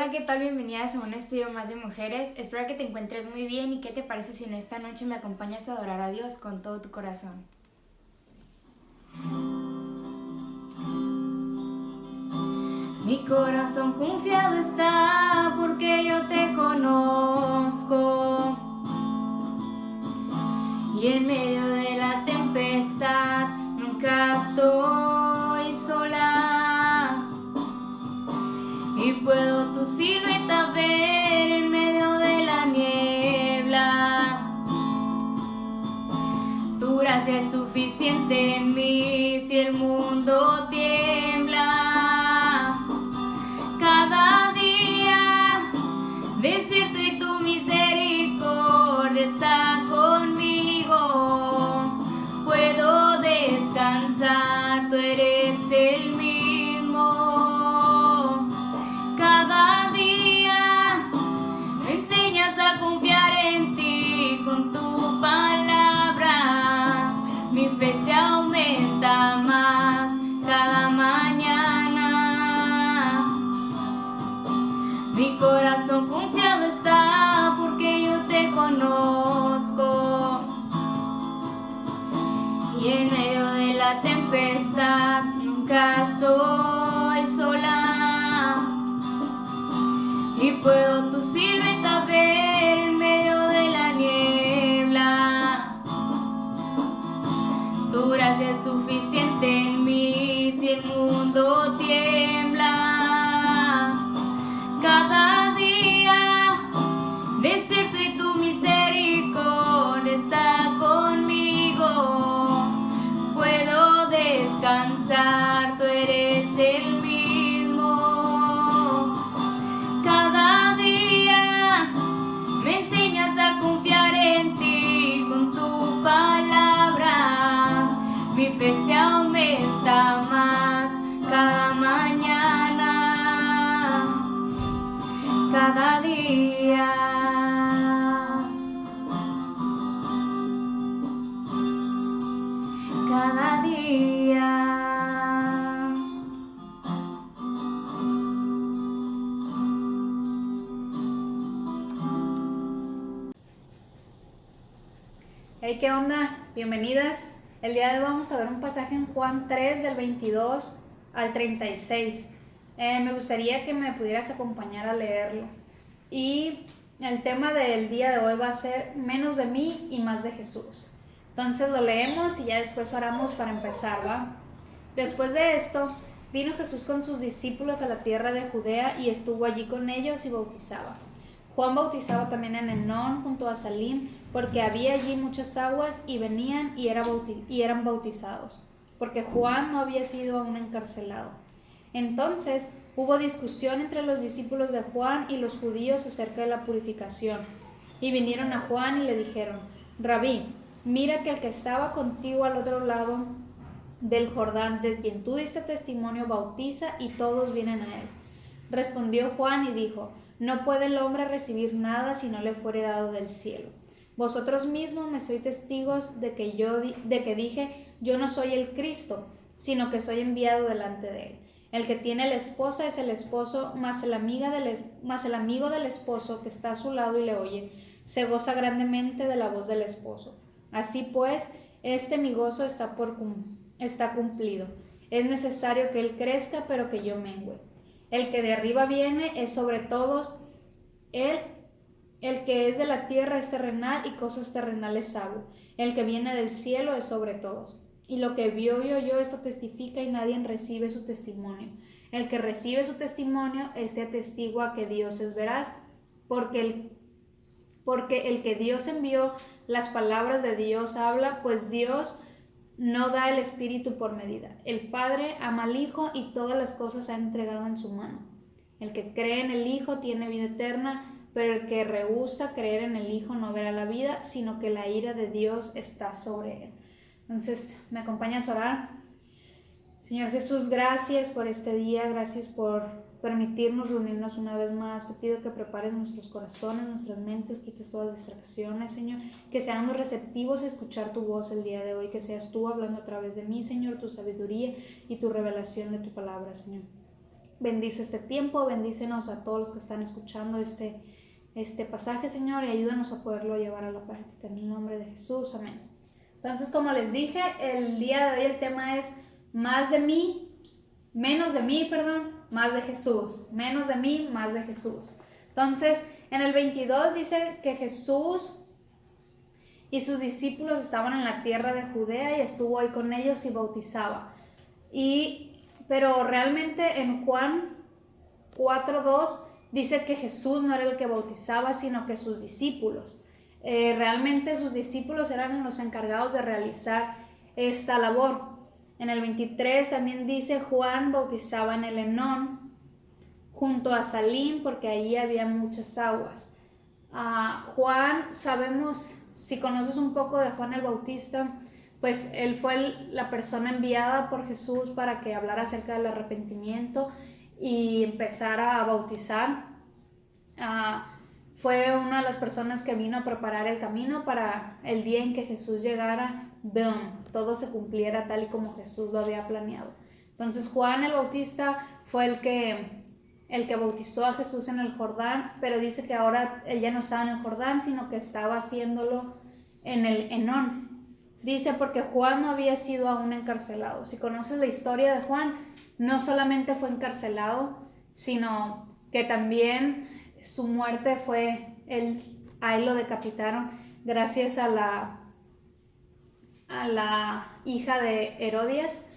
Hola, ¿qué tal? Bienvenidas a un estudio más de mujeres. Espero que te encuentres muy bien y qué te parece si en esta noche me acompañas a adorar a Dios con todo tu corazón. Mi corazón confiado está porque yo te conozco y en medio de la tempestad nunca estoy sola y puedo tu silueta ver en medio de la niebla. Tu gracia es suficiente en mí si el mundo tiembla. Cada día despierto y tu misericordia está conmigo. Puedo descansar, tú eres el mismo. Cada día me enseñas a confiar en ti con tu palabra. Mi fe se aumenta más cada mañana. Mi corazón confiado está porque yo te conozco. Y en medio de la tempestad nunca estoy sola. Y puedo tu silueta ver en medio de la niebla. Tu gracia es suficiente en mí si el mundo tiembla. Cada día despierto y tu misericordia está conmigo. Puedo descansar, tú eres el mismo. Cada día me enseñas a confiar en ti con tu palabra. Mi fe se aumenta más cada mañana, cada día. Cada día. Hey, ¿qué onda? Bienvenidas. El día de hoy vamos a ver un pasaje en Juan 3 del 22 al 36. Me gustaría que me pudieras acompañar a leerlo. Y el tema del día de hoy va a ser menos de mí y más de Jesús. Entonces lo leemos y ya después oramos para empezar, ¿va? Después de esto, vino Jesús con sus discípulos a la tierra de Judea y estuvo allí con ellos y bautizaba. Juan bautizaba también en Enón junto a Salim, porque había allí muchas aguas y venían y eran bautizados, porque Juan no había sido aún encarcelado. Entonces hubo discusión entre los discípulos de Juan y los judíos acerca de la purificación. Y vinieron a Juan y le dijeron: Rabí, mira que el que estaba contigo al otro lado del Jordán, de quien tú diste testimonio, bautiza y todos vienen a él. Respondió Juan y dijo: No puede el hombre recibir nada si no le fuere dado del cielo. Vosotros mismos me sois testigos de que dije: Yo no soy el Cristo, sino que soy enviado delante de él. El que tiene la esposa es el esposo, mas el amigo del esposo que está a su lado y le oye, se goza grandemente de la voz del esposo. Así pues, mi gozo está cumplido. Es necesario que él crezca, pero que yo mengüe. El que de arriba viene es sobre todos. El que es de la tierra es terrenal y cosas terrenales sabe. El que viene del cielo es sobre todos. Y lo que vio y oyó, esto testifica, y nadie recibe su testimonio. El que recibe su testimonio, este atestigua que Dios es veraz, porque el que Dios envió, las palabras de Dios habla, pues Dios no da el Espíritu por medida. El Padre ama al Hijo y todas las cosas ha entregado en su mano. El que cree en el Hijo tiene vida eterna, pero el que rehúsa creer en el Hijo no verá la vida, sino que la ira de Dios está sobre él. Entonces, ¿me acompañas a orar? Señor Jesús, gracias por este día, gracias por permitirnos reunirnos una vez más. Te pido que prepares nuestros corazones, nuestras mentes, quites todas las distracciones, Señor, que seamos receptivos a escuchar tu voz el día de hoy, que seas tú hablando a través de mí, Señor, tu sabiduría y tu revelación de tu palabra, Señor. Bendice este tiempo, bendícenos a todos los que están escuchando este pasaje, Señor, y ayúdanos a poderlo llevar a la práctica. En el nombre de Jesús, amén. Entonces, como les dije, el día de hoy el tema es menos de mí, más de Jesús. Menos de mí, más de Jesús. Entonces, en el 22 dice que Jesús y sus discípulos estaban en la tierra de Judea y estuvo ahí con ellos y bautizaba. Pero realmente en Juan 4:2 dice que Jesús no era el que bautizaba, sino que sus discípulos. Realmente sus discípulos eran los encargados de realizar esta labor. En el 23 también dice Juan bautizaba en el Enón, junto a Salim, porque allí había muchas aguas. Juan, sabemos, si conoces un poco de Juan el Bautista, pues él fue la persona enviada por Jesús para que hablara acerca del arrepentimiento y empezara a bautizar. Fue una de las personas que vino a preparar el camino para el día en que Jesús llegara, boom, todo se cumpliera tal y como Jesús lo había planeado. Entonces Juan el Bautista fue el que bautizó a Jesús en el Jordán, pero dice que ahora él ya no estaba en el Jordán, sino que estaba haciéndolo en el Enón. Dice porque Juan no había sido aún encarcelado. Si conoces la historia de Juan, no solamente fue encarcelado, sino que también su muerte fue, a él lo decapitaron gracias a la hija de Herodías.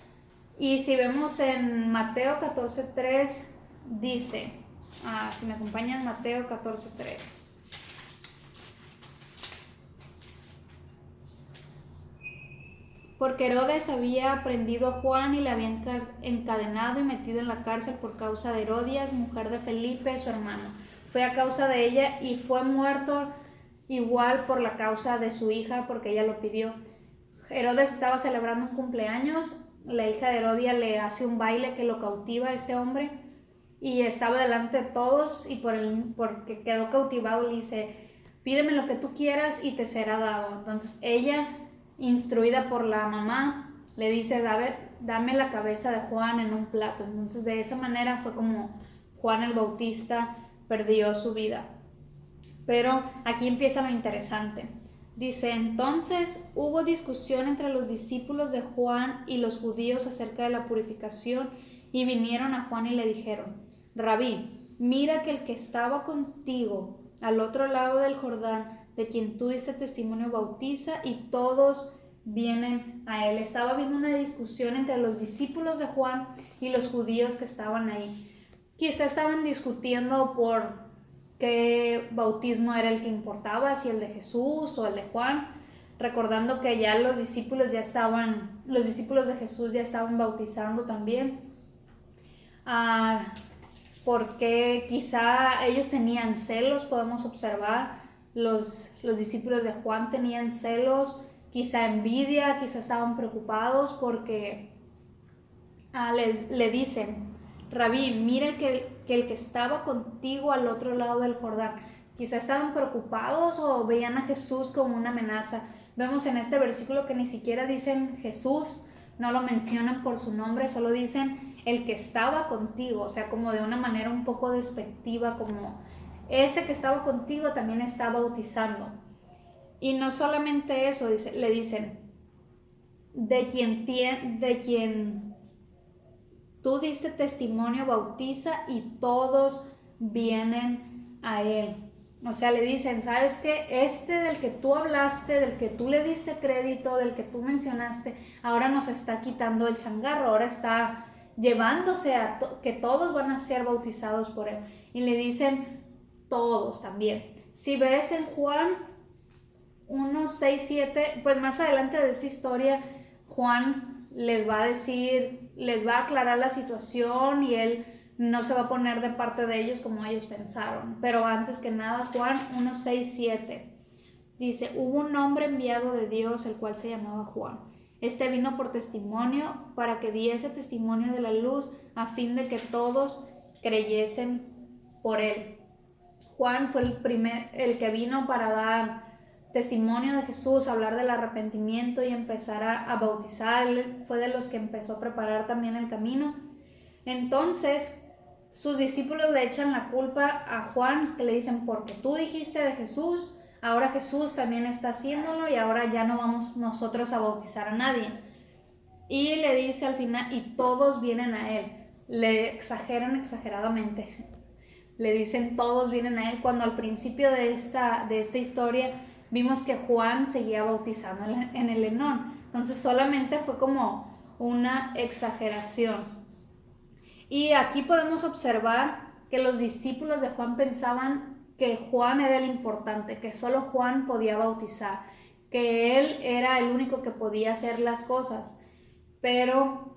Y si vemos en Mateo 14:3, dice, si me acompañan, Mateo 14:3. Porque Herodes había prendido a Juan y le había encadenado y metido en la cárcel por causa de Herodías, mujer de Felipe, su hermano. Fue a causa de ella y fue muerto igual por la causa de su hija, porque ella lo pidió. Herodes estaba celebrando un cumpleaños, la hija de Herodia le hace un baile que lo cautiva a este hombre y estaba delante de todos y porque quedó cautivado le dice, pídeme lo que tú quieras y te será dado. Entonces ella, instruida por la mamá, le dice, dame la cabeza de Juan en un plato. Entonces de esa manera fue como Juan el Bautista perdió su vida. Pero aquí empieza lo interesante. Dice, entonces hubo discusión entre los discípulos de Juan y los judíos acerca de la purificación y vinieron a Juan y le dijeron, Rabí, mira que el que estaba contigo al otro lado del Jordán, de quien tú diste testimonio, bautiza y todos vienen a él. Estaba habiendo una discusión entre los discípulos de Juan y los judíos que estaban ahí. Quizá estaban discutiendo por qué bautismo era el que importaba, si el de Jesús o el de Juan, recordando que ya los discípulos de Jesús ya estaban bautizando también. Porque quizá ellos tenían celos, podemos observar. Los discípulos de Juan tenían celos, quizá envidia, quizá estaban preocupados porque le dicen, Rabí, mira que el que estaba contigo al otro lado del Jordán. Quizá estaban preocupados o veían a Jesús como una amenaza. Vemos en este versículo que ni siquiera dicen Jesús, no lo mencionan por su nombre, solo dicen el que estaba contigo, o sea, como de una manera un poco despectiva, como ese que estaba contigo también está bautizando. Y no solamente eso, le dicen, de quien tú diste testimonio, bautiza y todos vienen a él. O sea, le dicen, ¿sabes qué? Este del que tú hablaste, del que tú le diste crédito, del que tú mencionaste, ahora nos está quitando el changarro, ahora está llevándose a que todos van a ser bautizados por él. Y le dicen todos también. Si ves en Juan 1, 6, 7, pues más adelante de esta historia, Juan les va a decir, les va a aclarar la situación y él no se va a poner de parte de ellos como ellos pensaron. Pero antes que nada, Juan 1, 6, 7 dice, hubo un hombre enviado de Dios, el cual se llamaba Juan. Este vino por testimonio para que diese testimonio de la luz a fin de que todos creyesen por él. Juan fue el que vino para dar testimonio de Jesús, hablar del arrepentimiento y empezar a bautizar. Él fue de los que empezó a preparar también el camino. Entonces, sus discípulos le echan la culpa a Juan, que le dicen, porque tú dijiste de Jesús, ahora Jesús también está haciéndolo y ahora ya no vamos nosotros a bautizar a nadie. Y le dice al final, y todos vienen a él. Le exageran exageradamente. Le dicen todos vienen a él, cuando al principio de esta historia vimos que Juan seguía bautizando en el Enón. Entonces solamente fue como una exageración. Y aquí podemos observar que los discípulos de Juan pensaban que Juan era el importante, que solo Juan podía bautizar, que él era el único que podía hacer las cosas. Pero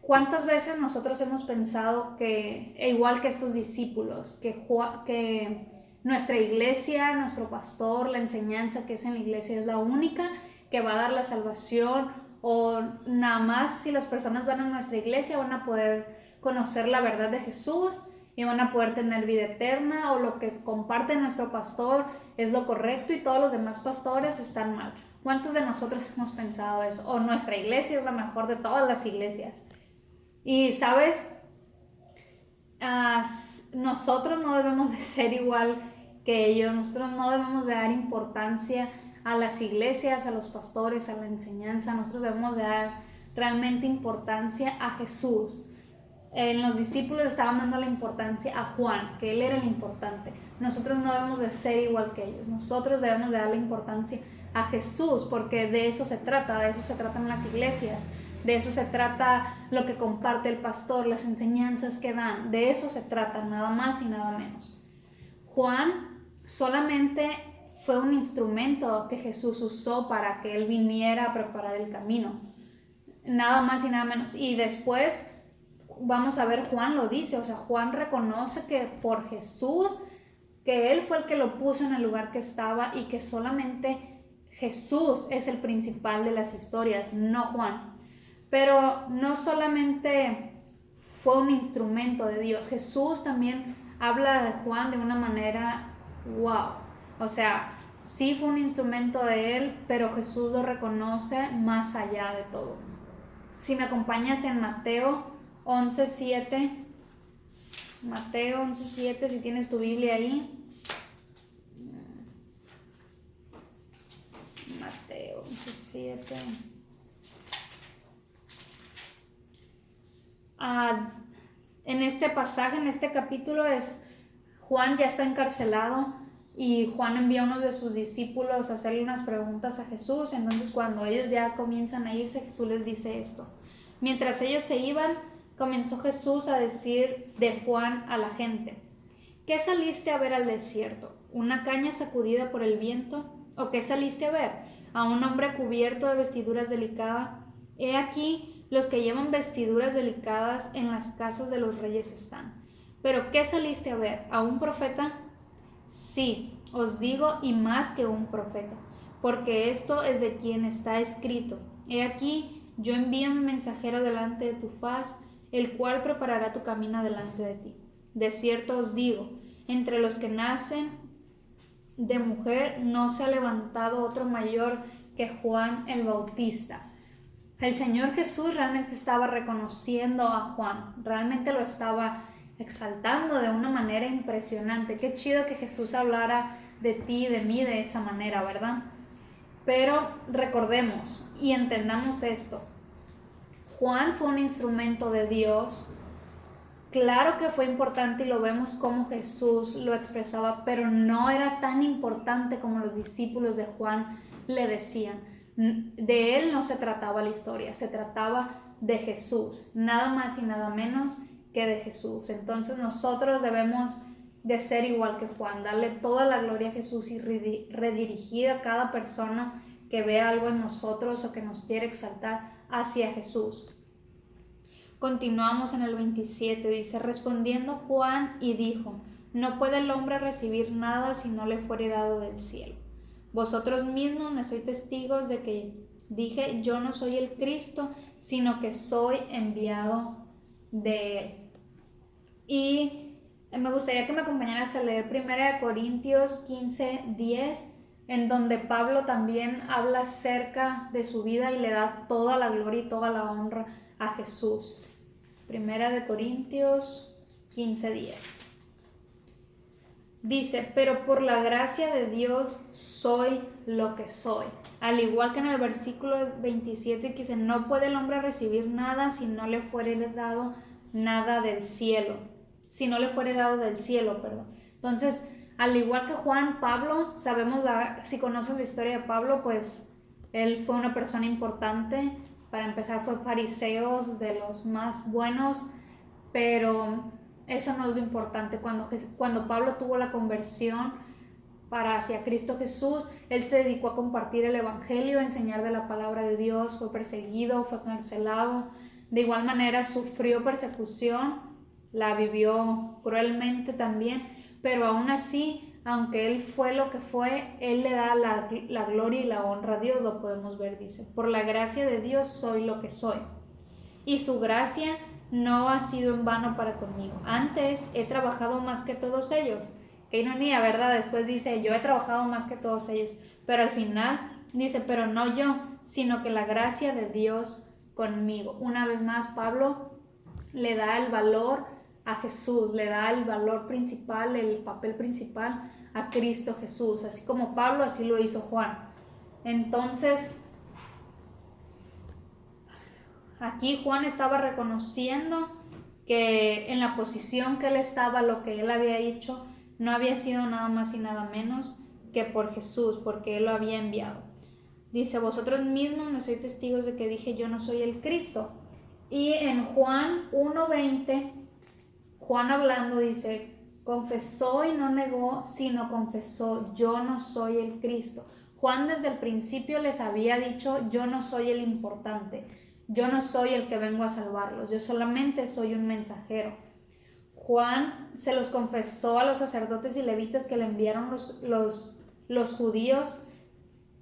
¿cuántas veces nosotros hemos pensado que, igual que estos discípulos, que nuestra iglesia, nuestro pastor, la enseñanza que es en la iglesia es la única que va a dar la salvación? O nada más si las personas van a nuestra iglesia van a poder conocer la verdad de Jesús y van a poder tener vida eterna, o lo que comparte nuestro pastor es lo correcto y todos los demás pastores están mal. ¿Cuántos de nosotros hemos pensado eso? O nuestra iglesia es la mejor de todas las iglesias. Y sabes, nosotros no debemos de ser igual que ellos. Nosotros no debemos de dar importancia a las iglesias, a los pastores, a la enseñanza. Nosotros debemos de dar realmente importancia a Jesús. Los discípulos estaban dando la importancia a Juan, que él era el importante. Nosotros no debemos de ser igual que ellos. Nosotros debemos de dar la importancia a Jesús, porque de eso se tratan las iglesias. De eso se trata lo que comparte el pastor, las enseñanzas que dan. De eso se trata, nada más y nada menos. Juan solamente fue un instrumento que Jesús usó para que él viniera a preparar el camino. Nada más y nada menos. Y después vamos a ver, Juan lo dice, o sea, Juan reconoce que por Jesús, que él fue el que lo puso en el lugar que estaba y que solamente Jesús es el principal de las historias, no Juan. Pero no solamente fue un instrumento de Dios, Jesús también habla de Juan de una manera wow. O sea, sí fue un instrumento de él, pero Jesús lo reconoce más allá de todo. Si me acompañas en Mateo 11:7, Mateo 11:7, si tienes tu Biblia ahí. Mateo 11:7. En este pasaje, en este capítulo, Juan ya está encarcelado y Juan envía a uno de sus discípulos a hacerle unas preguntas a Jesús. Entonces, cuando ellos ya comienzan a irse, Jesús les dice esto: mientras ellos se iban, comenzó Jesús a decir de Juan a la gente: ¿qué saliste a ver al desierto? ¿Una caña sacudida por el viento? ¿O qué saliste a ver? ¿A un hombre cubierto de vestiduras delicadas? He aquí, los que llevan vestiduras delicadas en las casas de los reyes están. ¿Pero qué saliste a ver? ¿A un profeta? Sí, os digo, y más que un profeta, porque esto es de quien está escrito: he aquí, yo envío un mensajero delante de tu faz, el cual preparará tu camino delante de ti. De cierto os digo, entre los que nacen de mujer no se ha levantado otro mayor que Juan el Bautista. El Señor Jesús realmente estaba reconociendo a Juan, realmente lo estaba exaltando de una manera impresionante. Qué chido que Jesús hablara de ti y de mí de esa manera, ¿verdad? Pero recordemos y entendamos esto: Juan fue un instrumento de Dios. Claro que fue importante y lo vemos como Jesús lo expresaba, pero no era tan importante como los discípulos de Juan le decían. De él no se trataba la historia, se trataba de Jesús, nada más y nada menos que de Jesús. Entonces nosotros debemos de ser igual que Juan, darle toda la gloria a Jesús y redirigir a cada persona que vea algo en nosotros o que nos quiere exaltar hacia Jesús. Continuamos en el 27, dice: respondiendo Juan y dijo: no puede el hombre recibir nada si no le fuere dado del cielo. Vosotros mismos me sois testigos de que dije: yo no soy el Cristo, sino que soy enviado de él. Y me gustaría que me acompañaras a leer 1 Corintios 15:10, en donde Pablo también habla acerca de su vida y le da toda la gloria y toda la honra a Jesús. Primera de Corintios 15:10. Dice, pero por la gracia de Dios soy lo que soy. Al igual que en el versículo 27 que dice, no puede el hombre recibir nada si no le fuere dado nada del cielo. Si no le fuere dado del cielo, perdón. Entonces, al igual que Juan, Pablo, sabemos, si conoces la historia de Pablo, pues él fue una persona importante. Para empezar, fue fariseo, de los más buenos, pero eso no es lo importante. Cuando Pablo tuvo la conversión hacia Cristo Jesús, él se dedicó a compartir el evangelio, a enseñar de la palabra de Dios, fue perseguido, fue encarcelado, de igual manera sufrió persecución, la vivió cruelmente también, pero aún así, aunque él fue lo que fue, él le da la gloria y la honra a Dios, lo podemos ver, dice, por la gracia de Dios soy lo que soy, y su gracia no ha sido en vano para conmigo, antes he trabajado más que todos ellos. Qué ironía, ¿verdad? Después dice, yo he trabajado más que todos ellos, pero al final dice, pero no yo, sino que la gracia de Dios conmigo. Una vez más, Pablo le da el valor a Jesús, le da el valor principal, el papel principal a Cristo Jesús. Así como Pablo, así lo hizo Juan. Entonces, aquí Juan estaba reconociendo que en la posición que él estaba, lo que él había hecho, no había sido nada más y nada menos que por Jesús, porque él lo había enviado. Dice, vosotros mismos me sois testigos de que dije yo no soy el Cristo. Y en Juan 1:20, Juan hablando dice, confesó y no negó, sino confesó, yo no soy el Cristo. Juan desde el principio les había dicho, yo no soy el importante, yo no soy el que vengo a salvarlos, yo solamente soy un mensajero. Juan se los confesó a los sacerdotes y levitas que le enviaron los judíos,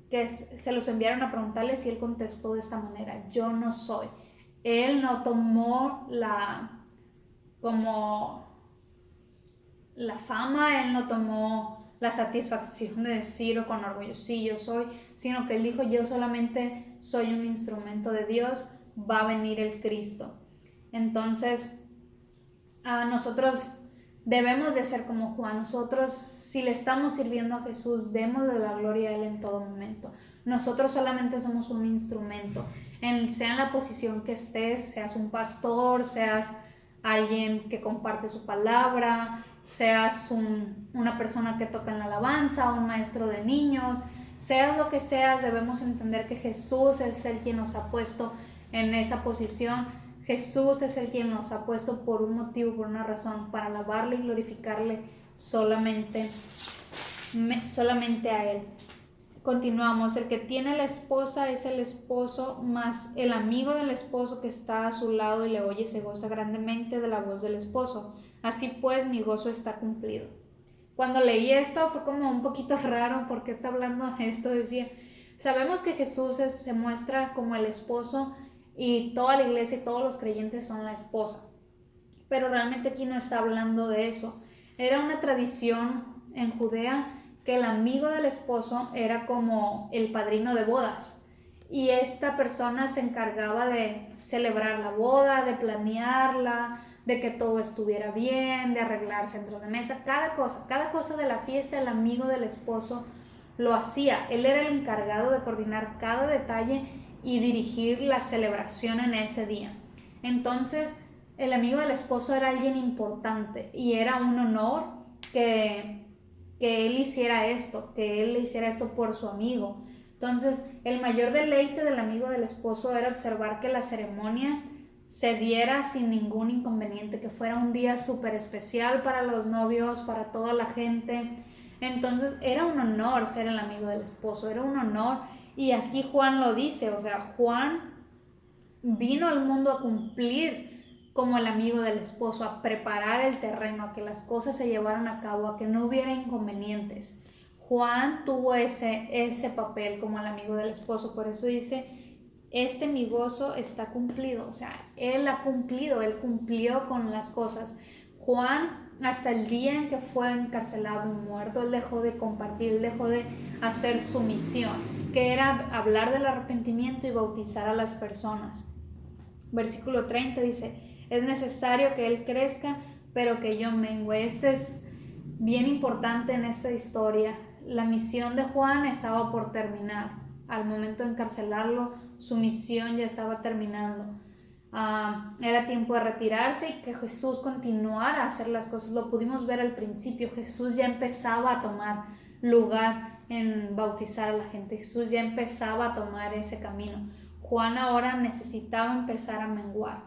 que se los enviaron a preguntarles, y él contestó de esta manera, yo no soy. Él no tomó como la fama, él no tomó la satisfacción de decir o con orgullo, sí, yo soy, sino que él dijo, yo solamente soy un instrumento de Dios, va a venir el Cristo. Entonces, nosotros debemos de ser como Juan. Nosotros, si le estamos sirviendo a Jesús, demos de la gloria a Él en todo momento. Nosotros solamente somos un instrumento. Sea en la posición que estés, seas un pastor, seas alguien que comparte su palabra, seas una persona que toca en la alabanza, un maestro de niños, seas lo que seas, debemos entender que Jesús es el quien nos ha puesto en esa posición. Jesús es el quien nos ha puesto por un motivo, por una razón, para alabarle y glorificarle solamente a Él. Continuamos, el que tiene la esposa es el esposo, más el amigo del esposo que está a su lado y le oye se goza grandemente de la voz del esposo. Así pues, mi gozo está cumplido. Cuando leí esto fue como un poquito raro, porque está hablando de esto, decía, sabemos que Jesús se muestra como el esposo, y toda la iglesia y todos los creyentes son la esposa, pero realmente aquí no está hablando de eso. Era una tradición en Judea que el amigo del esposo era como el padrino de bodas, y esta persona se encargaba de celebrar la boda, de planearla, de que todo estuviera bien, de arreglar centros de mesa, cada cosa de la fiesta. El amigo del esposo lo hacía, él era el encargado de coordinar cada detalle y dirigir la celebración en ese día. Entonces, el amigo del esposo era alguien importante, y era un honor que él hiciera esto, por su amigo. Entonces, el mayor deleite del amigo del esposo era observar que la ceremonia se diera sin ningún inconveniente, que fuera un día súper especial para los novios, para toda la gente. Entonces, era un honor ser el amigo del esposo, era un honor. Y aquí Juan lo dice, o sea, Juan vino al mundo a cumplir como el amigo del esposo, a preparar el terreno, a que las cosas se llevaran a cabo, a que no hubiera inconvenientes. Juan tuvo ese papel como el amigo del esposo, por eso dice, mi gozo está cumplido, o sea, él ha cumplido, él cumplió con las cosas. Juan, hasta el día en que fue encarcelado y muerto, él dejó de compartir, él dejó de hacer su misión, que era hablar del arrepentimiento y bautizar a las personas. Versículo 30 dice, Es necesario que Él crezca, pero que yo mengue. Este es bien importante en esta historia. La misión de Juan estaba por terminar. Al momento de encarcelarlo, su misión ya estaba terminando. Era tiempo de retirarse y que Jesús continuara a hacer las cosas. Lo pudimos ver al principio. Jesús ya empezaba a tomar lugar en bautizar a la gente. Jesús ya empezaba a tomar ese camino. Juan ahora necesitaba empezar a menguar.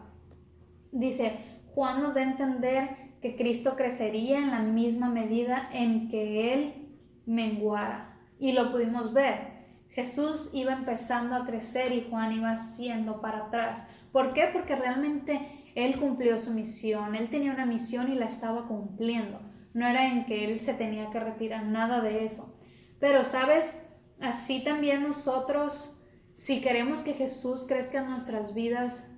Dice, Juan nos da a entender que Cristo crecería en la misma medida en que Él menguara. Y lo pudimos ver. Jesús iba empezando a crecer y Juan iba siendo para atrás. ¿Por qué? Porque realmente Él cumplió su misión. Él tenía una misión y la estaba cumpliendo. No era en que Él se tenía que retirar, nada de eso. Pero, ¿sabes? Así también nosotros, si queremos que Jesús crezca en nuestras vidas,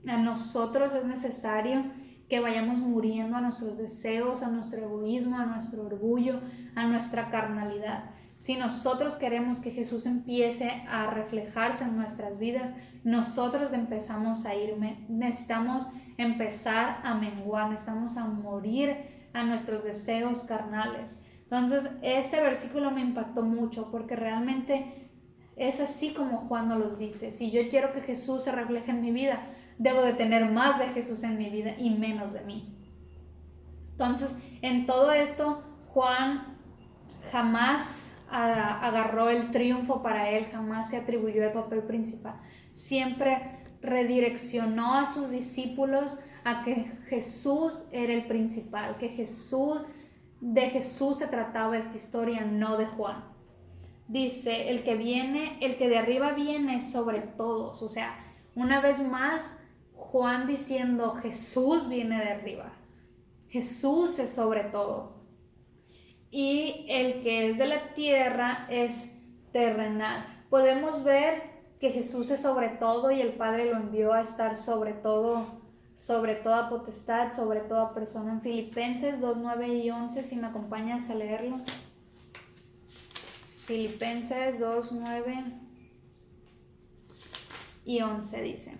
a nosotros es necesario que vayamos muriendo a nuestros deseos, a nuestro egoísmo, a nuestro orgullo, a nuestra carnalidad. Si nosotros queremos que Jesús empiece a reflejarse en nuestras vidas, nosotros necesitamos empezar a menguar, necesitamos a morir a nuestros deseos carnales. Entonces, este versículo me impactó mucho porque realmente es así como Juan nos los dice. Si yo quiero que Jesús se refleje en mi vida, debo de tener más de Jesús en mi vida y menos de mí. Entonces, en todo esto, Juan jamás agarró el triunfo para él, jamás se atribuyó el papel principal. Siempre redireccionó a sus discípulos a que Jesús era el principal, que de Jesús se trataba esta historia, no de Juan. Dice, el que de arriba viene sobre todos. O sea, una vez más, Juan diciendo, Jesús viene de arriba. Jesús es sobre todo. Y el que es de la tierra es terrenal. Podemos ver que Jesús es sobre todo y el Padre lo envió a estar sobre todo, sobre toda potestad, sobre toda persona. En Filipenses 2, 9 y 11, si me acompañas a leerlo. Filipenses 2, 9 y 11 dice: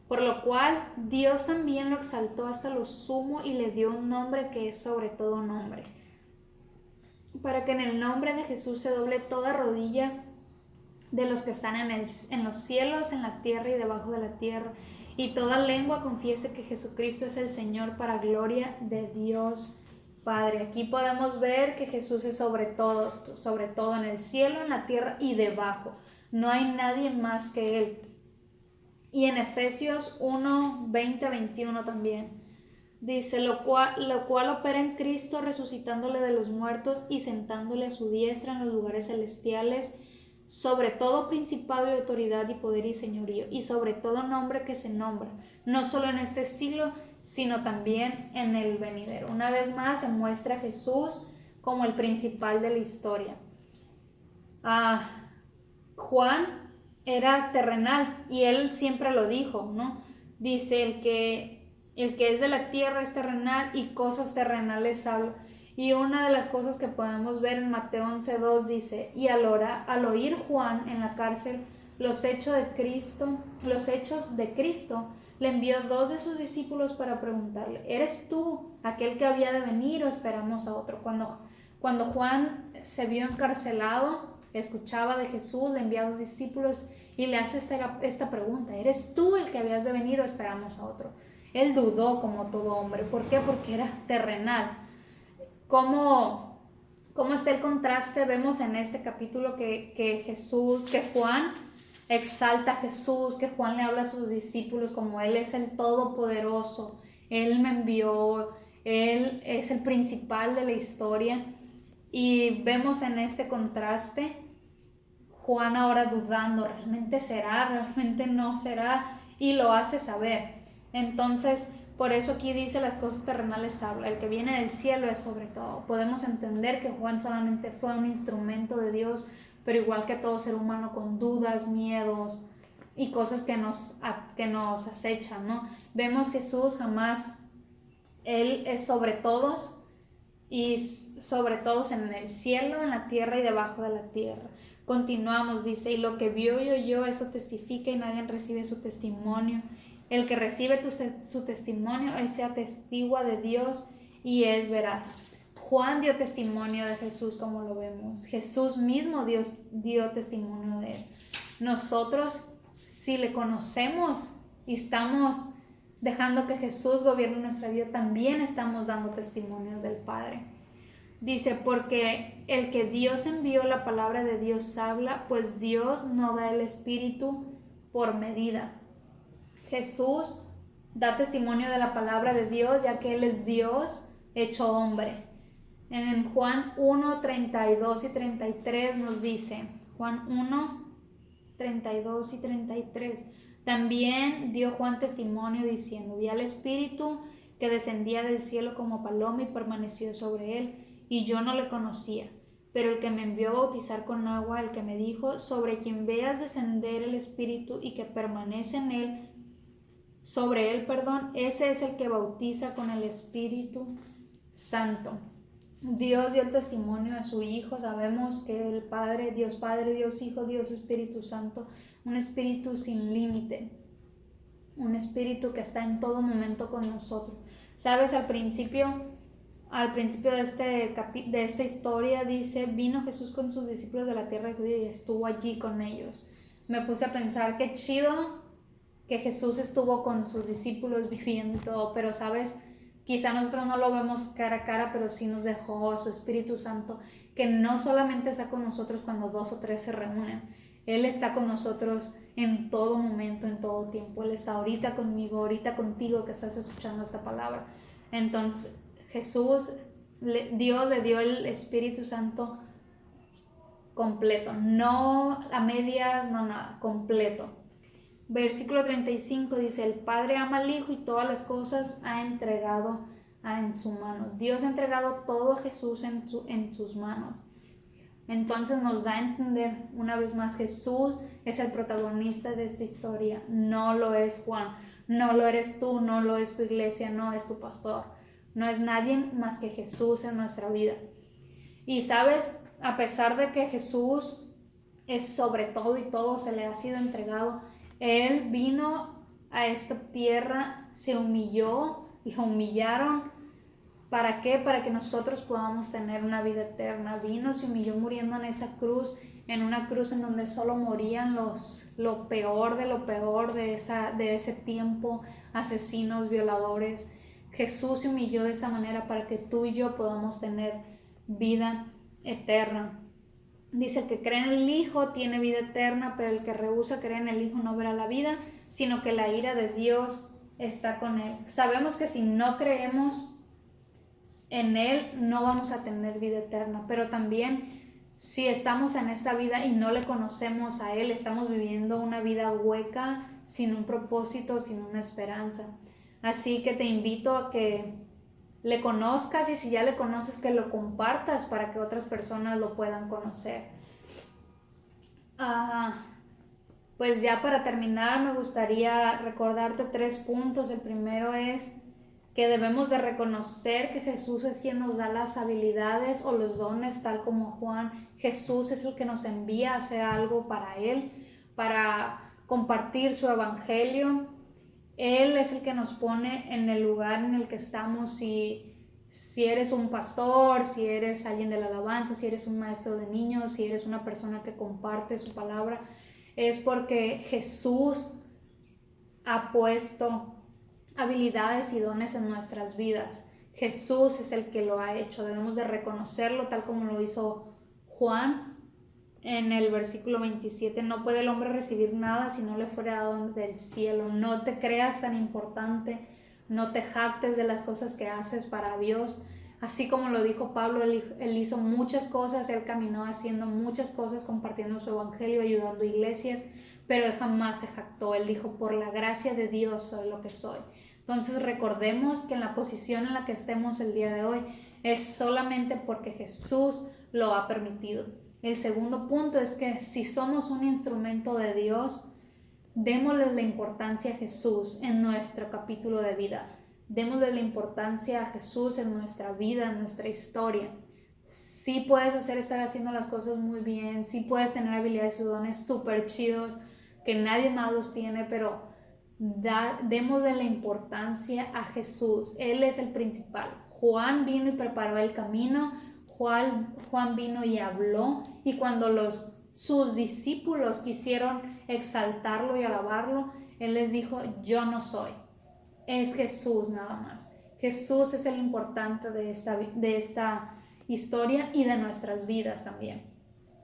por lo cual Dios también lo exaltó hasta lo sumo y le dio un nombre que es sobre todo nombre, para que en el nombre de Jesús se doble toda rodilla de los que están en los cielos, en la tierra y debajo de la tierra, y toda lengua confiese que Jesucristo es el Señor, para gloria de Dios Padre. Aquí podemos ver que Jesús es sobre todo en el cielo, en la tierra y debajo. No hay nadie más que Él. Y en Efesios 1, 20, 21 también. Dice, lo cual opera en Cristo, resucitándole de los muertos y sentándole a su diestra en los lugares celestiales, sobre todo principado y autoridad y poder y señorío, y sobre todo nombre que se nombra, no solo en este siglo, sino también en el venidero. Una vez más se muestra a Jesús como el principal de la historia. Juan era terrenal y él siempre lo dijo, ¿no? Dice, el que es de la tierra es terrenal y cosas terrenales habla. Y una de las cosas que podemos ver en Mateo 11:2 dice, y al oír Juan en la cárcel los hechos de Cristo, le envió 2 de sus discípulos para preguntarle, ¿eres tú aquel que había de venir o esperamos a otro? Cuando Juan se vio encarcelado, escuchaba de Jesús, le envía a los discípulos y le hace esta pregunta, ¿eres tú el que habías de venir o esperamos a otro? Él dudó como todo hombre. ¿Por qué? Porque era terrenal. ¿Cómo está el contraste? Vemos en este capítulo que Juan exalta a Jesús, que Juan le habla a sus discípulos como Él es el Todopoderoso, Él me envió, Él es el principal de la historia. Y vemos en este contraste Juan ahora dudando, ¿realmente será? ¿Realmente no será? Y lo hace saber. Entonces, por eso aquí dice las cosas terrenales habla, el que viene del cielo es sobre todo. Podemos entender que Juan solamente fue un instrumento de Dios, pero igual que todo ser humano con dudas, miedos y cosas que nos acechan, ¿no? Vemos Jesús jamás, Él es sobre todos y sobre todos en el cielo, en la tierra y debajo de la tierra. Continuamos, dice, y lo que vio y oyó, eso testifica y nadie recibe su testimonio. El que recibe su testimonio, atestigua de Dios y es veraz. Juan dio testimonio de Jesús, como lo vemos. Jesús mismo dio testimonio de él. Nosotros, si le conocemos y estamos dejando que Jesús gobierne nuestra vida, también estamos dando testimonios del Padre. Dice, porque el que Dios envió, la palabra de Dios habla, pues Dios no da el Espíritu por medida. Jesús da testimonio de la palabra de Dios, ya que Él es Dios hecho hombre. En Juan 1, 32 y 33 nos dice, Juan 1, 32 y 33, también dio Juan testimonio diciendo, vi al Espíritu que descendía del cielo como paloma y permaneció sobre él, y yo no le conocía. Pero el que me envió a bautizar con agua, el que me dijo, sobre quien veas descender el Espíritu y que permanece en él, ese es el que bautiza con el Espíritu Santo. Dios dio el testimonio a su Hijo. Sabemos que el Padre, Dios Hijo, Dios Espíritu Santo, un Espíritu sin límite, un Espíritu que está en todo momento con nosotros. Sabes, al principio de esta historia dice, vino Jesús con sus discípulos de la tierra de Judea y estuvo allí con ellos. Me puse a pensar, qué chido que Jesús estuvo con sus discípulos viviendo y todo, pero sabes, quizá nosotros no lo vemos cara a cara, pero sí nos dejó a su Espíritu Santo, que no solamente está con nosotros cuando 2 o 3 se reúnen. Él está con nosotros en todo momento, en todo tiempo. Él está ahorita conmigo, ahorita contigo que estás escuchando esta palabra. Entonces, Dios le dio el Espíritu Santo completo, no a medias, no nada, completo. Versículo 35 dice, el Padre ama al Hijo y todas las cosas ha entregado en su mano. Dios ha entregado todo a Jesús en sus manos. Entonces nos da a entender una vez más, Jesús es el protagonista de esta historia. No lo es Juan, no lo eres tú, no lo es tu iglesia, no es tu pastor. No es nadie más que Jesús en nuestra vida. Y sabes, a pesar de que Jesús es sobre todo y todo se le ha sido entregado, Él vino a esta tierra, se humilló, lo humillaron. ¿Para qué? Para que nosotros podamos tener una vida eterna. Vino, se humilló muriendo en esa cruz, en una cruz en donde solo morían lo peor de ese tiempo, asesinos, violadores. Jesús se humilló de esa manera para que tú y yo podamos tener vida eterna. Dice, el que cree en el Hijo tiene vida eterna, pero el que rehúsa creer en el Hijo no verá la vida, sino que la ira de Dios está con él. Sabemos que si no creemos en Él, no vamos a tener vida eterna, pero también si estamos en esta vida y no le conocemos a Él, estamos viviendo una vida hueca, sin un propósito, sin una esperanza. Así que te invito a que le conozcas y si ya le conoces, que lo compartas para que otras personas lo puedan conocer. Pues ya para terminar me gustaría recordarte 3 puntos. El primero es que debemos de reconocer que Jesús es quien nos da las habilidades o los dones, tal como Juan. Jesús es el que nos envía a hacer algo para Él, para compartir su evangelio. Él es el que nos pone en el lugar en el que estamos. Si eres un pastor, si eres alguien de la alabanza, si eres un maestro de niños, si eres una persona que comparte su palabra, es porque Jesús ha puesto habilidades y dones en nuestras vidas. Jesús es el que lo ha hecho. Debemos de reconocerlo tal como lo hizo Juan en el versículo 27. No puede el hombre recibir nada si no le fuera dado del cielo. No te creas tan importante, no te jactes de las cosas que haces para Dios. Así como lo dijo Pablo, él hizo muchas cosas, él caminó haciendo muchas cosas, compartiendo su evangelio, ayudando iglesias, pero él jamás se jactó. Él dijo, por la gracia de Dios soy lo que soy. Entonces recordemos que en la posición en la que estemos el día de hoy es solamente porque Jesús lo ha permitido. El segundo punto es que si somos un instrumento de Dios, démosle la importancia a Jesús en nuestro capítulo de vida. Démosle la importancia a Jesús en nuestra vida, en nuestra historia. Sí puedes estar haciendo las cosas muy bien, sí puedes tener habilidades y dones súper chidos que nadie más los tiene, pero Demos de la importancia a Jesús. Él es el principal. Juan vino y preparó el camino. Juan vino y habló. Y cuando sus discípulos quisieron exaltarlo y alabarlo, Él les dijo: yo no soy. Es Jesús nada más. Jesús es el importante de esta historia y de nuestras vidas también.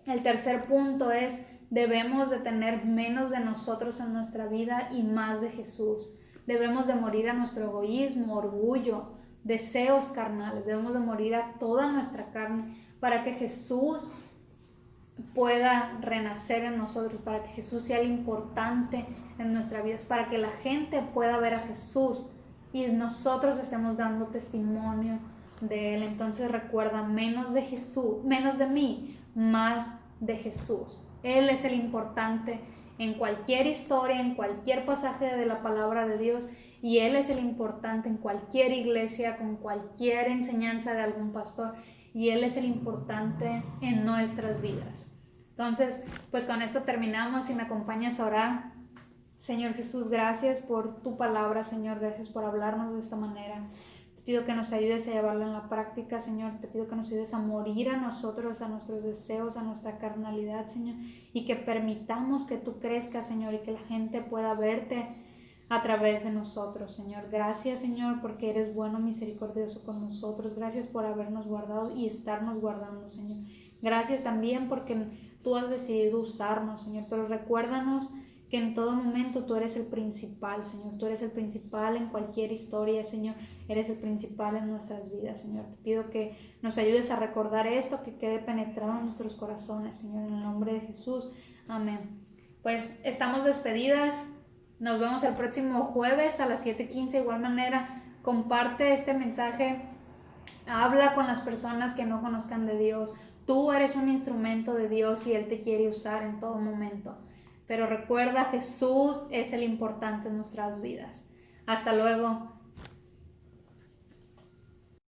El tercer punto es: debemos de tener menos de nosotros en nuestra vida y más de Jesús. Debemos de morir a nuestro egoísmo, orgullo, deseos carnales. Debemos de morir a toda nuestra carne para que Jesús pueda renacer en nosotros, para que Jesús sea el importante en nuestras vidas, para que la gente pueda ver a Jesús y nosotros estemos dando testimonio de Él. Entonces recuerda, menos de Jesús, menos de mí, más de Jesús. Él es el importante en cualquier historia, en cualquier pasaje de la palabra de Dios, y Él es el importante en cualquier iglesia, con cualquier enseñanza de algún pastor, y Él es el importante en nuestras vidas. Entonces, pues con esto terminamos y me acompañas a orar. Señor Jesús, gracias por tu palabra, Señor, gracias por hablarnos de esta manera. Te pido que nos ayudes a llevarlo en la práctica, Señor. Te pido que nos ayudes a morir a nosotros, a nuestros deseos, a nuestra carnalidad, Señor, y que permitamos que tú crezcas, Señor, y que la gente pueda verte a través de nosotros, Señor. Gracias, Señor, porque eres bueno, misericordioso con nosotros. Gracias por habernos guardado y estarnos guardando, Señor. Gracias también porque tú has decidido usarnos, Señor, pero recuérdanos que en todo momento tú eres el principal, Señor. Tú eres el principal en cualquier historia, Señor. Eres el principal en nuestras vidas, Señor. Te pido que nos ayudes a recordar esto, que quede penetrado en nuestros corazones, Señor, en el nombre de Jesús. Amén. Pues estamos despedidas. Nos vemos el próximo jueves a las 7:15. De igual manera, comparte este mensaje. Habla con las personas que no conozcan de Dios. Tú eres un instrumento de Dios y Él te quiere usar en todo momento. Pero recuerda, Jesús es el importante en nuestras vidas. Hasta luego.